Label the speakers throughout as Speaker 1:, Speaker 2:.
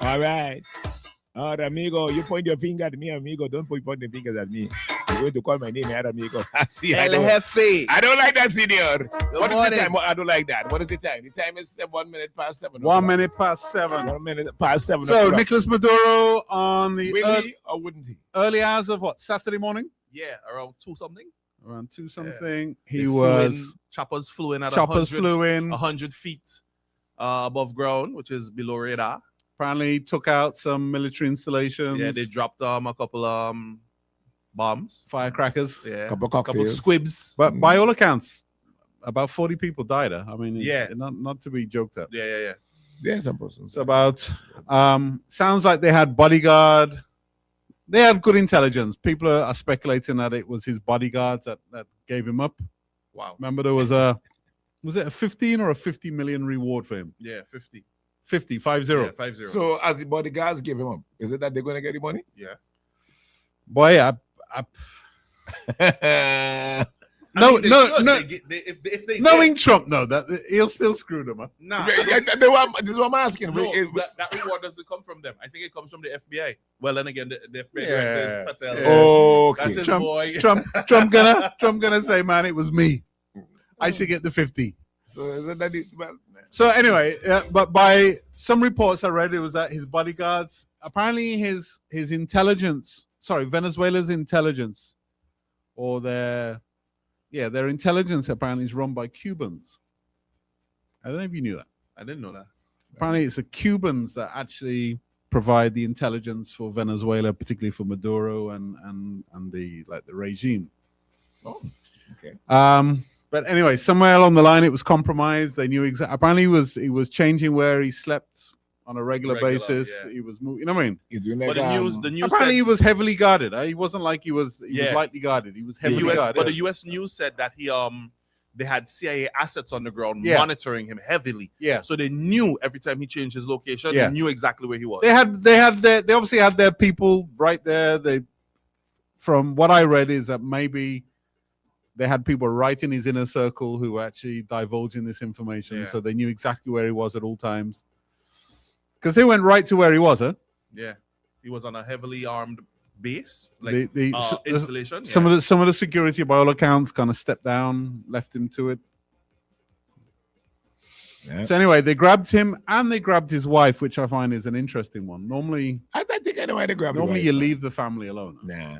Speaker 1: All right. All right, amigo, you point your finger at me, amigo. Don't point the fingers at me. You're going to call my name, amigo. See, I don't like that, senor. What is the time? I don't like that. What is the time? The time is 1 minute past 7.
Speaker 2: 1 minute past 7.
Speaker 1: 1 minute past 7.
Speaker 2: So, Nicolas Maduro on the
Speaker 1: Will he or wouldn't he?
Speaker 2: Early hours of what? Saturday morning?
Speaker 3: Yeah, around 2 something.
Speaker 2: Around 2 something.
Speaker 3: Yeah. Choppers flew in at
Speaker 2: 100
Speaker 3: feet above ground, which is below radar.
Speaker 2: Apparently took out some military installations.
Speaker 3: Yeah, they dropped a couple bombs,
Speaker 2: firecrackers,
Speaker 1: couple
Speaker 3: squibs.
Speaker 2: But by all accounts, about 40 people died. I mean,
Speaker 3: yeah,
Speaker 2: not to be joked at.
Speaker 3: Yeah.
Speaker 1: There's some persons.
Speaker 2: It's about sounds like they had bodyguard. They had good intelligence. People are speculating that it was his bodyguards that gave him up.
Speaker 3: Wow.
Speaker 2: Remember there was it a 15 or a 50 million reward for him?
Speaker 3: Yeah, 50.
Speaker 2: 50.
Speaker 3: Yeah, 50.
Speaker 1: So as the bodyguards give him up, is it that they're going to get the money?
Speaker 3: Yeah.
Speaker 2: Boy, No.
Speaker 3: If they
Speaker 2: knowing Trump, no, that he'll still screw them up.
Speaker 3: Nah.
Speaker 1: This is what I'm asking.
Speaker 3: No, that reward doesn't come from them. I think it comes from the FBI. Well, then again, the FBI director is Patel.
Speaker 1: Okay.
Speaker 3: That's his
Speaker 2: Trump,
Speaker 3: boy.
Speaker 2: Trump gonna say, man, it was me. I should get the 50.
Speaker 1: So is it that
Speaker 2: So anyway, but by some reports I read, it was that his bodyguards, apparently his intelligence, Venezuela's intelligence, or their intelligence apparently is run by Cubans. I don't know if you knew that.
Speaker 3: I didn't know that.
Speaker 2: Apparently it's the Cubans that actually provide the intelligence for Venezuela, particularly for Maduro and the regime.
Speaker 1: Oh, okay.
Speaker 2: But anyway, somewhere along the line, it was compromised. They knew exactly. Apparently, he was changing where he slept on a regular basis. Yeah. He was moving. You know what I mean?
Speaker 1: He's doing like,
Speaker 3: but the news
Speaker 2: apparently he was heavily guarded. He wasn't like he was lightly guarded. He was heavily guarded.
Speaker 3: But the U.S. news said that they had CIA assets on the ground monitoring him heavily.
Speaker 2: Yeah.
Speaker 3: So they knew every time he changed his location, they knew exactly where he was.
Speaker 2: They obviously had their people right there. From what I read, is that maybe they had people right in his inner circle who were actually divulging this information, so they knew exactly where he was at all times. Because they went right to where he was, huh?
Speaker 3: Yeah, he was on a heavily armed base,
Speaker 2: installation. Some of the security, by all accounts, kind of stepped down, left him to it. Yeah. So anyway, they grabbed him and they grabbed his wife, which I find is an interesting one. Normally,
Speaker 1: I think I know why they grabbed.
Speaker 2: Normally, you leave the family alone.
Speaker 1: Nah.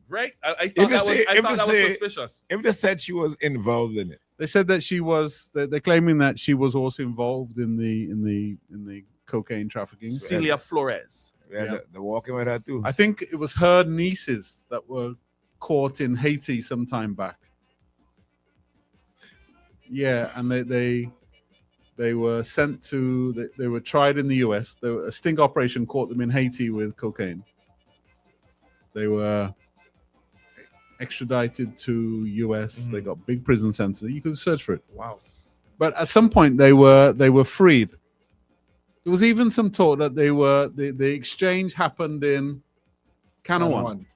Speaker 3: Right? I thought that was suspicious.
Speaker 1: If they said she was involved in it,
Speaker 2: they said that she was. They're claiming that she was also involved in the cocaine trafficking.
Speaker 3: Celia Flores.
Speaker 1: Yeah, they're walking with her too.
Speaker 2: I think it was her nieces that were caught in Haiti some time back. Yeah, and they were sent to. They were tried in the U.S. A sting operation caught them in Haiti with cocaine. They were extradited to US. They got big prison sentences. You could search for it.
Speaker 3: Wow.
Speaker 2: But at some point they were freed. There was even some talk that the exchange happened in Canawan.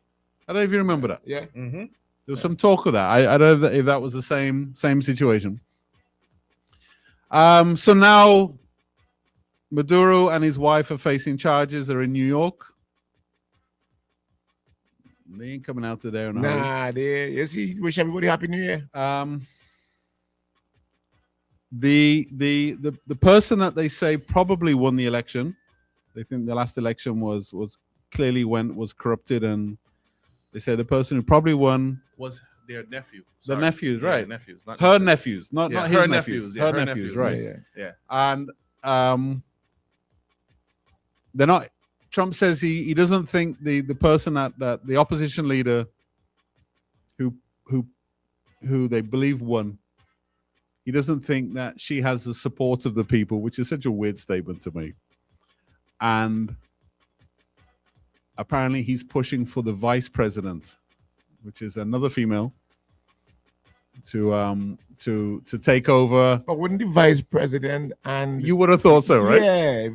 Speaker 2: I don't know if you remember that.
Speaker 1: Yeah.
Speaker 2: Mm-hmm. There was some talk of that. I don't know if that was the same situation. So now Maduro and his wife are facing charges. They're in New York. They ain't coming out today.
Speaker 1: Nah, you see, wish everybody happy New Year.
Speaker 2: The person that they say probably won the election, they think the last election was clearly was corrupted, and they say the person who probably won
Speaker 3: was their nephew.
Speaker 2: The nephews, right?
Speaker 3: Yeah, nephews, not
Speaker 2: her nephews, not his
Speaker 3: her
Speaker 2: nephews.
Speaker 3: Yeah,
Speaker 2: her nephews, right?
Speaker 3: Yeah.
Speaker 2: And they're not. Trump says he doesn't think the person that the opposition leader who they believe won, he doesn't think that she has the support of the people, which is such a weird statement to me. And apparently he's pushing for the vice president, which is another female, to take over.
Speaker 1: But wouldn't the vice president and
Speaker 2: you would have thought so, right?
Speaker 1: Yeah.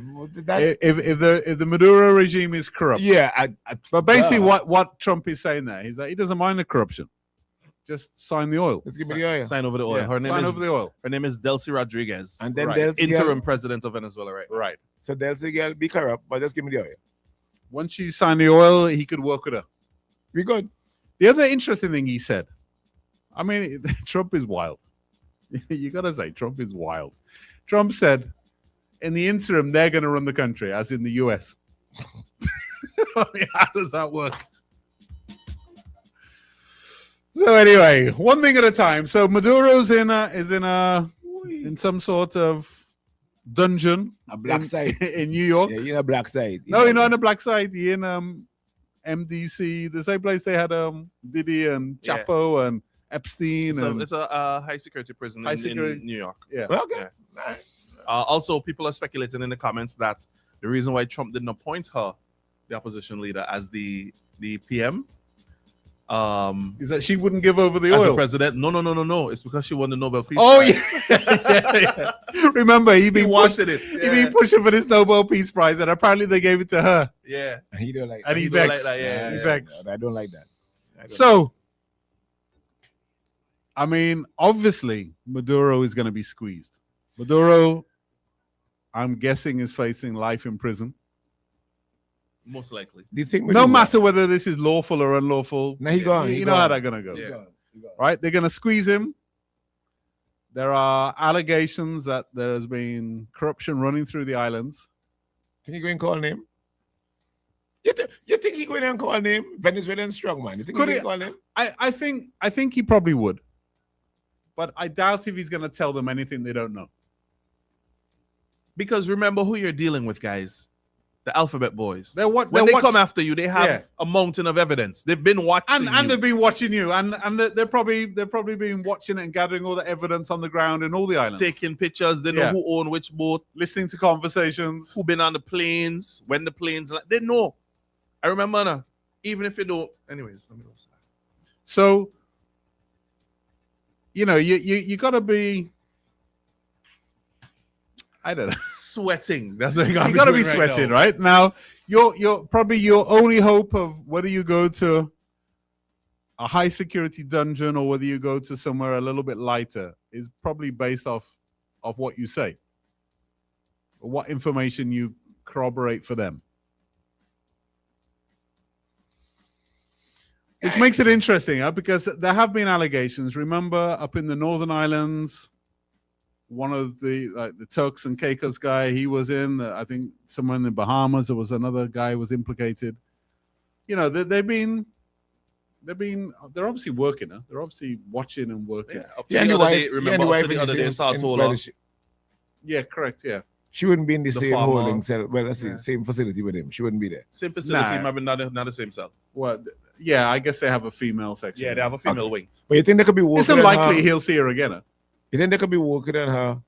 Speaker 2: If the Maduro regime is corrupt.
Speaker 1: Yeah.
Speaker 2: But basically, what Trump is saying there, he's like, he doesn't mind the corruption. Just sign the oil.
Speaker 1: Let's give me the oil.
Speaker 3: Sign over the oil.
Speaker 2: Yeah, sign over the oil.
Speaker 3: Her name is Delcy Rodriguez.
Speaker 1: And then
Speaker 3: interim president of Venezuela, right?
Speaker 2: Right.
Speaker 1: So they'll say, girl, be corrupt, but just give me the oil.
Speaker 2: Once she signed the oil, he could work with her.
Speaker 1: We good.
Speaker 2: The other interesting thing he said, I mean, Trump is wild. You got to say, Trump is wild. Trump said, in the interim, they're going to run the country, as in the US. I mean, how does that work? So anyway, one thing at a time. So Maduro's in some sort of dungeon,
Speaker 1: a black site
Speaker 2: in New York.
Speaker 1: Yeah, you're in a black site.
Speaker 2: No, you're not in a black site. You're in MDC, the same place they had Diddy and Chapo and Epstein.
Speaker 3: So it's a high security prison in New York.
Speaker 2: Yeah.
Speaker 1: Okay.
Speaker 3: Yeah. Also, people are speculating in the comments that the reason why Trump didn't appoint her, the opposition leader, as the PM,
Speaker 2: is that she wouldn't give over the
Speaker 3: as
Speaker 2: oil?
Speaker 3: the president. No. It's because she won the Nobel Peace
Speaker 2: Prize. Yeah. Remember,
Speaker 3: he wanted it.
Speaker 2: He'd been pushing for this Nobel Peace Prize, and apparently they gave it to her.
Speaker 3: Yeah.
Speaker 1: And he don't like.
Speaker 2: And he
Speaker 3: don't
Speaker 2: vexed.
Speaker 3: like that.
Speaker 2: He vexed.
Speaker 1: I don't like that.
Speaker 2: I mean, obviously, Maduro is going to be squeezed. Maduro, I'm guessing, is facing life in prison.
Speaker 3: Most likely.
Speaker 1: Do you think
Speaker 2: no matter whether this is lawful or unlawful,
Speaker 1: he gone.
Speaker 2: You know how that's going to go.
Speaker 3: Yeah.
Speaker 2: Right? They're going to squeeze him. There are allegations that there has been corruption running through the islands.
Speaker 1: Can you go and call name? You think he go in and call name? Venezuelan strongman. You think he call name?
Speaker 2: I think he probably would. But I doubt if he's going to tell them anything they don't know.
Speaker 3: Because remember who you're dealing with, guys. The alphabet boys.
Speaker 2: When
Speaker 3: they come after you, they have a mountain of evidence. They've been watching
Speaker 2: and they've been watching you, and they're probably been watching it and gathering all the evidence on the ground in all the islands,
Speaker 3: taking pictures. They know who own which boat,
Speaker 2: listening to conversations,
Speaker 3: who been on the planes, when the planes. They know. I remember, even if you don't. Anyways, let me go.
Speaker 2: So, you know, you got to be. I don't know.
Speaker 3: Sweating. That's what you
Speaker 2: got to be sweating right now. You're probably your only hope of whether you go to a high security dungeon or whether you go to somewhere a little bit lighter is probably based off of what you say, or what information you corroborate for them, which makes it interesting, because there have been allegations. Remember, up in the Northern Islands, one of the Turks and Caicos guy, he was in, I think somewhere in the Bahamas, there was another guy who was implicated. You know, they're obviously working, huh? They're obviously watching and working.
Speaker 3: Yeah, the other day,
Speaker 2: yeah, correct, yeah.
Speaker 1: She wouldn't be in the same holding cell. Well, let's see, same facility with him. She wouldn't be there.
Speaker 3: Same facility, maybe not the same cell.
Speaker 2: Well, yeah, I guess they have a female section.
Speaker 3: Yeah, they have a female wing.
Speaker 1: But you think they could be working?
Speaker 2: It's unlikely he'll see her again, huh?
Speaker 1: You think they could be working on her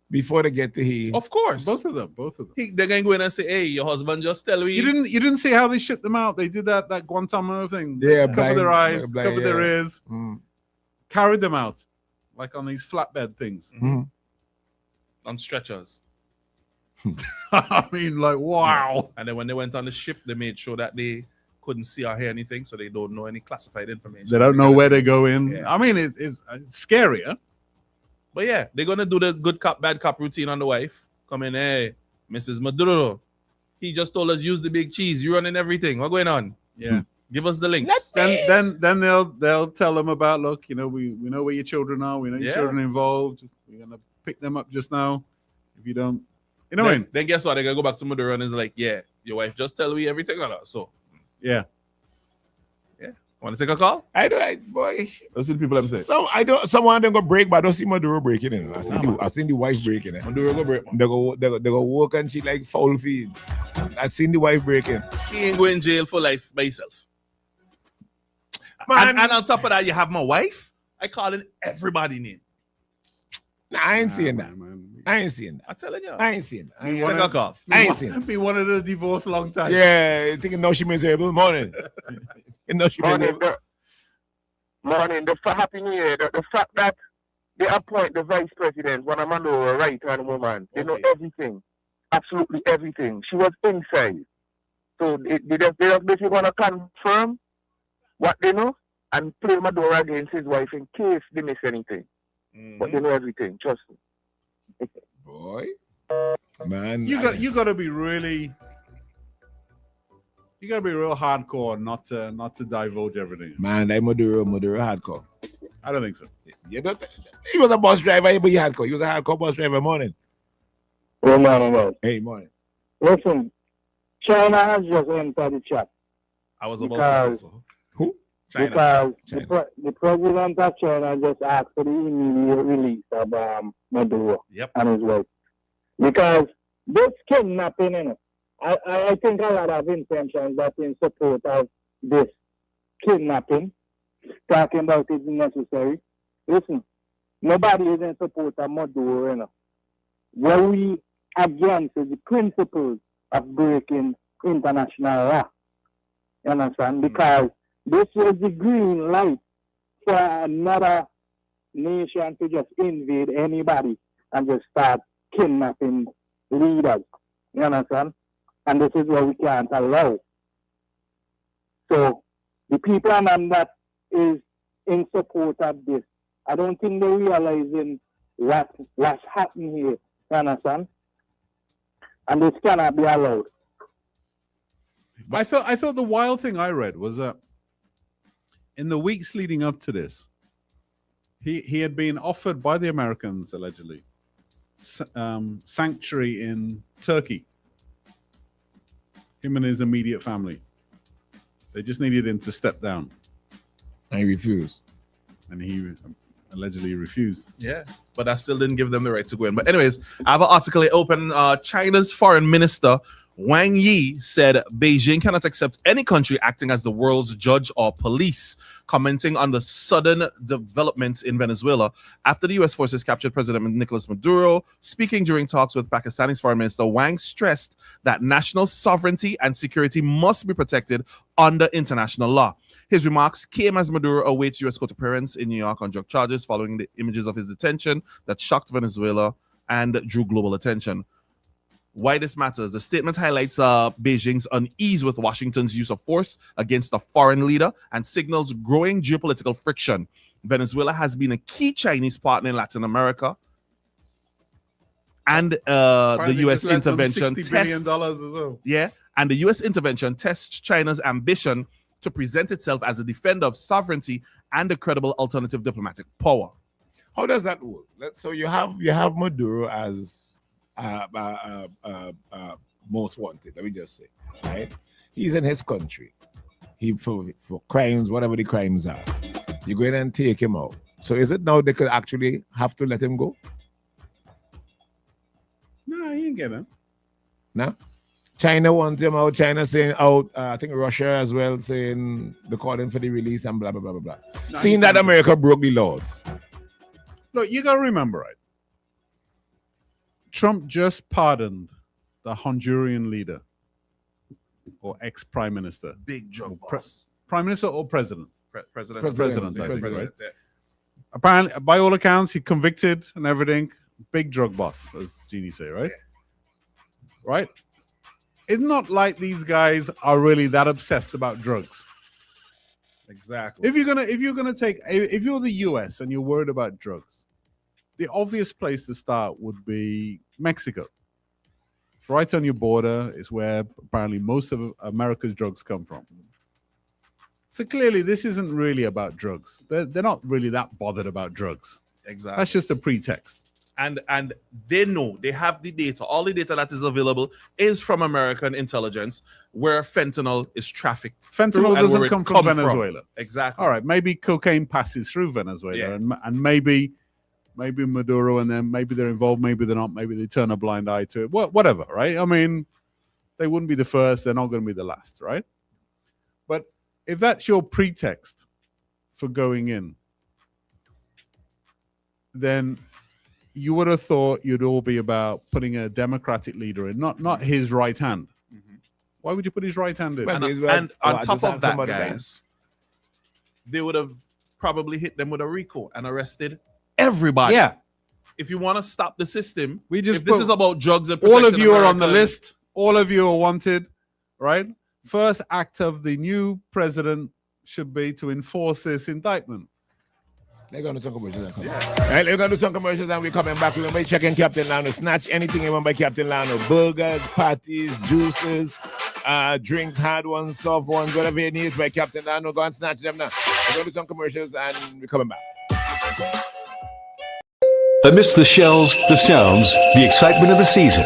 Speaker 1: before they get to he?
Speaker 3: Of course,
Speaker 2: both of them.
Speaker 3: They're gonna go in and say, "Hey, your husband just tell me."
Speaker 2: You didn't see how they shipped them out. They did that Guantanamo thing.
Speaker 1: Yeah,
Speaker 2: cover their eyes, cover their ears, carried them out like on these flatbed things,
Speaker 3: on stretchers.
Speaker 2: I mean, like, wow.
Speaker 3: And then when they went on the ship, they made sure that they couldn't see or hear anything, so they don't know any classified information.
Speaker 2: They don't know where they're going. Yeah. I mean, it's scary, huh?
Speaker 3: But yeah, they're gonna do the good cop, bad cop routine on the wife. Come in, hey, Mrs. Maduro. He just told us use the big cheese. You running everything. What's going on?
Speaker 2: Yeah.
Speaker 3: Give us the links.
Speaker 2: Then they'll tell them about, look, you know, we know where your children are. We know your children are involved. We're gonna pick them up just now. If you don't, you know what I mean?
Speaker 3: Then guess what? They're gonna go back to Maduro and it's like, yeah, your wife just tell me everything on us. So
Speaker 2: yeah.
Speaker 3: Want to take a call?
Speaker 1: I don't, boy.
Speaker 3: Those are the people I'm saying.
Speaker 1: So someone of them go break, but I don't see Maduro breaking in. I seen the wife breaking it.
Speaker 3: Maduro go break.
Speaker 1: They go walk and she like foul feed. I seen the wife breaking.
Speaker 3: He ain't going to jail for life by himself.
Speaker 1: Man.
Speaker 3: And on top of that, you have my wife. I call it everybody name.
Speaker 1: Nah, I ain't seeing that.
Speaker 2: Man.
Speaker 1: I ain't seeing that.
Speaker 3: I'm telling you.
Speaker 1: I ain't seeing that.
Speaker 3: Take a call.
Speaker 1: I ain't seeing that.
Speaker 2: He wanted a divorce a long time.
Speaker 1: Yeah, thinking no, she miserable. Morning. No, she miserable.
Speaker 4: Morning. Happy New Year. The fact that they appoint the vice president, one of Maduro, right-hand woman, they know everything. Absolutely everything. She was inside. So they just basically want to confirm what they know and play Maduro against his wife in case they miss anything. But they know everything. Trust me.
Speaker 1: Boy. Man,
Speaker 2: You got to be really. You got to be real hardcore not to divulge everything.
Speaker 1: Man, that Maduro hardcore.
Speaker 2: I don't think so.
Speaker 1: You don't. He was a bus driver, but he hardcore. He was a hardcore bus driver. Morning.
Speaker 4: Oh, man.
Speaker 1: Hey, morning.
Speaker 4: Listen, China has just entered the chat.
Speaker 3: I was about to say so.
Speaker 1: Who?
Speaker 4: China. Because the president of China just asked for the immediate release of Maduro and his wife. Because this kidnapping, you know, I think a lot of intentions that in support of this kidnapping, talking about it is necessary. Listen, nobody is in support of Maduro, you know. What we against is the principles of breaking international law. You understand? Because this was the green light for another nation to just invade anybody and just start kidnapping leaders. You understand? And this is what we can't allow. So the people that is in support of this, I don't think they're realizing what's happening here. You understand? And this cannot be allowed.
Speaker 2: I thought the wild thing I read was that in the weeks leading up to this, he had been offered by the Americans, allegedly, sanctuary in Turkey. Him and his immediate family. They just needed him to step down.
Speaker 1: And he refused.
Speaker 2: And he allegedly refused.
Speaker 3: Yeah, but that still didn't give them the right to go in. But anyways, I have an article open. China's foreign minister, Wang Yi, said Beijing cannot accept any country acting as the world's judge or police, commenting on the sudden developments in Venezuela after the U.S. forces captured President Nicolas Maduro. Speaking during talks with Pakistani's foreign minister, Wang stressed that national sovereignty and security must be protected under international law. His remarks came as Maduro awaits U.S. court appearance in New York on drug charges following the images of his detention that shocked Venezuela and drew global attention. Why this matters: the statement highlights Beijing's unease with Washington's use of force against a foreign leader and signals growing geopolitical friction. Venezuela has been a key Chinese partner in Latin America, and the U.S. intervention tests and the U.S. intervention tests China's ambition to present itself as a defender of sovereignty and a credible alternative diplomatic power.
Speaker 1: How does that work? So you have Maduro as most wanted, let me just say, right? He's in his country. He for crimes, whatever the crimes are. You go in and take him out. So is it now they could actually have to let him go?
Speaker 2: No, he ain't get him.
Speaker 1: No? China wants him out. China saying out. I think Russia as well saying they're calling for the release and blah, blah, blah, blah, blah. No, seeing that America broke the laws.
Speaker 2: Look, you got to remember, right? Trump just pardoned the Honduran leader or ex-prime minister.
Speaker 3: Big drug boss.
Speaker 2: Prime minister or president?
Speaker 3: President,
Speaker 2: I think, right? Yeah. Apparently, by all accounts, he convicted and everything. Big drug boss, as Jeannie say, right? Yeah. Right? It's not like these guys are really that obsessed about drugs.
Speaker 3: Exactly.
Speaker 2: If you're the US and you're worried about drugs, the obvious place to start would be Mexico. It's right on your border. It's where apparently most of America's drugs come from. So clearly, this isn't really about drugs. They're not really that bothered about drugs.
Speaker 3: Exactly.
Speaker 2: That's just a pretext.
Speaker 3: And they know, they have the data. All the data that is available is from American intelligence, where fentanyl is trafficked.
Speaker 2: Fentanyl doesn't come from Venezuela.
Speaker 3: Exactly.
Speaker 2: All right, maybe cocaine passes through Venezuela, and maybe Maduro and them, maybe they're involved, maybe they're not, maybe they turn a blind eye to it. Whatever, right? I mean, they wouldn't be the first, they're not going to be the last, right? But if that's your pretext for going in, then you would have thought you'd all be about putting a democratic leader in, not his right hand. Mm-hmm. Why would you put his right hand in?
Speaker 3: And on top of that, guys, they would have probably hit them with a RICO and arrested everybody.
Speaker 2: Yeah.
Speaker 3: If you want to stop the system,
Speaker 2: if
Speaker 3: this is about drugs and
Speaker 2: all of you America, are on the list. All of you are wanted, right? First act of the new president should be to enforce this indictment.
Speaker 1: They're going to do some commercials and come back. All right, we're going to do some commercials and we're coming back. We're going to be checking Captain Lano. Snatch anything you want by Captain Lano. Burgers, patties, juices, drinks, hard ones, soft ones, whatever you need by Captain Lano. Go and snatch them now. We're going to do some commercials and we're coming back.
Speaker 5: Amidst the shells, the sounds, the excitement of the season.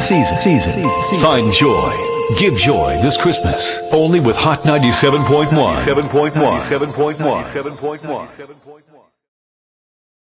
Speaker 5: Find joy. Give joy this Christmas. Only with Hot 97.1. 7.1.